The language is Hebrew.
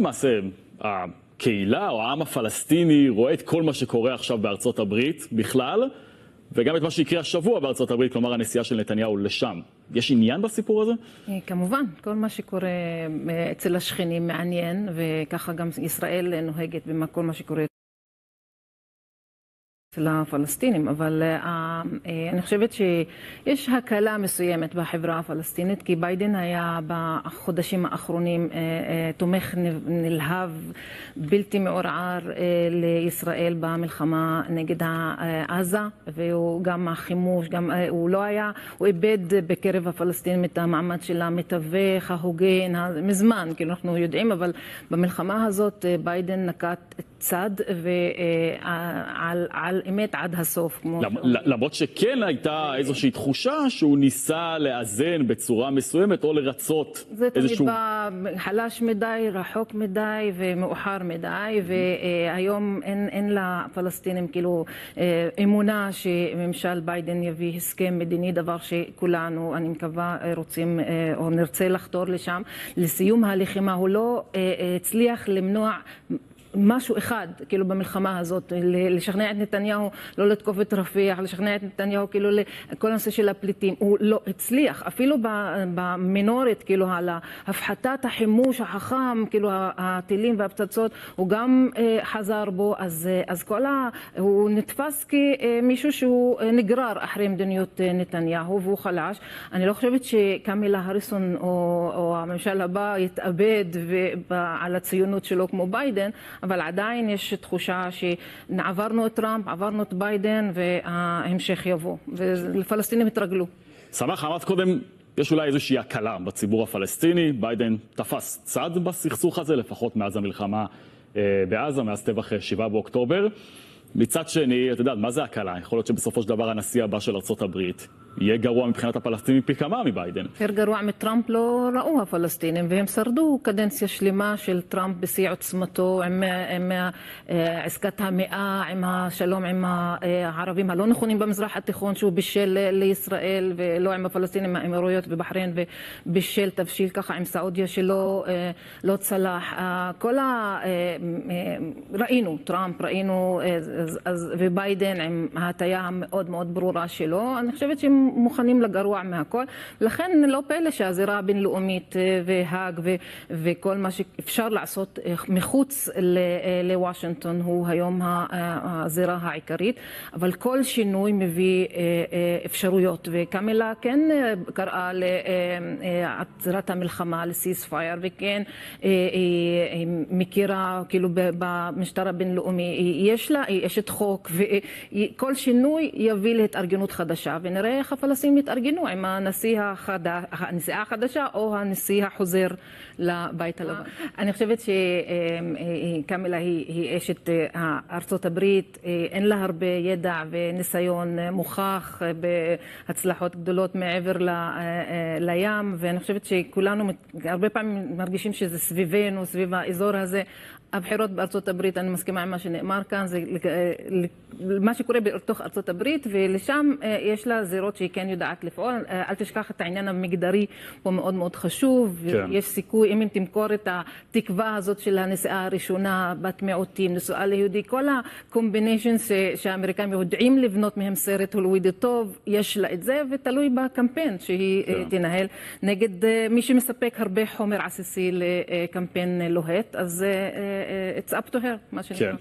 למעשה הקהילה או העם הפלסטיני רואה את כל מה שקורה עכשיו בארצות הברית בכלל, וגם את מה שיקרה השבוע בארצות הברית, כלומר הנסיעה של נתניהו לשם. יש עניין בסיפור הזה? כמובן, כל מה שקורה אצל השכנים מעניין, וככה גם ישראל נוהגת בכל מה שקורה אצל הפלסטינים, אבל אני חושבת שיש הקלה מסוימת בחברה הפלסטינית, כי ביידן היה בחודשים האחרונים תומך נלהב בלתי מעורער לישראל במלחמה נגד עזה, והוא גם החימוש, הוא לא היה, הוא איבד בקרב הפלסטינים את המעמד של המתווך, ההוגן, מזמן, כאילו אנחנו יודעים, אבל במלחמה הזאת ביידן נקט צד ועל אמת עד הסוף. למרות שכן הייתה איזושהי תחושה שהוא ניסה לאזן בצורה מסוימת או לרצות זה תמיד בא חלש מדי, רחוק מדי ומאוחר מדי, והיום אין לפלסטינים כאילו אמונה שממשל ביידן יביא הסכם מדיני, דבר שכולנו, אני מקווה, רוצים או נרצה לחתור לשם. לסיום הלחימה הוא לא הצליח למנוע משהו אחד, כאילו במלחמה הזאת, לשכנע את נתניהו לא לתקוף את רפיח, לשכנע את נתניהו כאילו לכל הנושא של הפליטים, הוא לא הצליח, אפילו במינורית, כאילו על הפחתת החימוש החכם, כאילו הטילים והפצצות, הוא גם חזר בו, אז הוא נתפס כמישהו שהוא נגרר אחרי מדיניות נתניהו, והוא חלש. אני לא חושבת שקמילה הריסון או הממשל הבא יתאבד על הציונות שלו כמו ביידן, אבל עדיין יש תחושה שעברנו את טראמפ, עברנו את ביידן, וההמשך יבוא. ולפלסטינים התרגלו. שמח, אמרת קודם, יש אולי איזושהי הקלה בציבור הפלסטיני. ביידן תפס צד בסכסוך הזה, לפחות מאז המלחמה בעזה, מאז טבח 7 באוקטובר. מצד שני, אתה יודע, מה זה הקלה? יכול להיות שבסופו של דבר הנשיא הבא של ארצות הברית יהיה גרוע מבחינת הפלסטינים פי כמה מביידן. יותר גרוע מטראמפ לא ראו הפלסטינים, והם שרדו קדנציה שלמה של טראמפ בשיא עוצמתו, עם עסקת המאה, עם השלום עם הערבים הלא נכונים במזרח התיכון, שהוא בישל לישראל, ולא עם הפלסטינים, עם האמירויות ובחריין, ובישל תבשיל ככה עם סעודיה שלא לא צלח. ראינו, טראמפ, ראינו, וביידן עם ההטיה המאוד מאוד ברורה שלו. אני חושבת שהם מוכנים לגרוע מהכל, לכן לא פלא שהזירה הבינלאומית והאג וכל מה שאפשר לעשות מחוץ לוושינגטון הוא היום הזירה העיקרית, אבל כל שינוי מביא אפשרויות, וקמילה כן קראה לעצירת המלחמה, לסיספייר, וכן היא מכירה כאילו במשטר הבינלאומי, יש לה אשת חוק, וכל שינוי יביא להתארגנות חדשה, ונראה איך הפלסטינים יתארגנו עם הנשיאה החדשה או הנשיא החוזר לבית הלבן. אני חושבת שקמילה היא אשת ארצות הברית, אין לה הרבה ידע וניסיון מוכח בהצלחות גדולות מעבר לים, ואני חושבת שכולנו הרבה פעמים מרגישים שזה סביבנו, סביב האזור הזה. הבחירות בארצות הברית, אני מסכימה עם מה שנאמר כאן, זה מה שקורה בתוך ארצות הברית, ולשם יש לה זירות שהיא כן יודעת לפעול. אל תשכח את העניין המגדרי, הוא מאוד מאוד חשוב, כן. יש סיכוי, אם תמכור את התקווה הזאת של הנשיאה הראשונה, בת מיעוטים, נשואה ליהודי, כל הקומביניישנס שהאמריקאים יודעים לבנות מהם סרט הוליוודי טוב, יש לה את זה, ותלוי בקמפיין שהיא כן. תנהל נגד מי שמספק הרבה חומר עסיסי לקמפיין לוהט, אז it's up to her, מה שנקרא.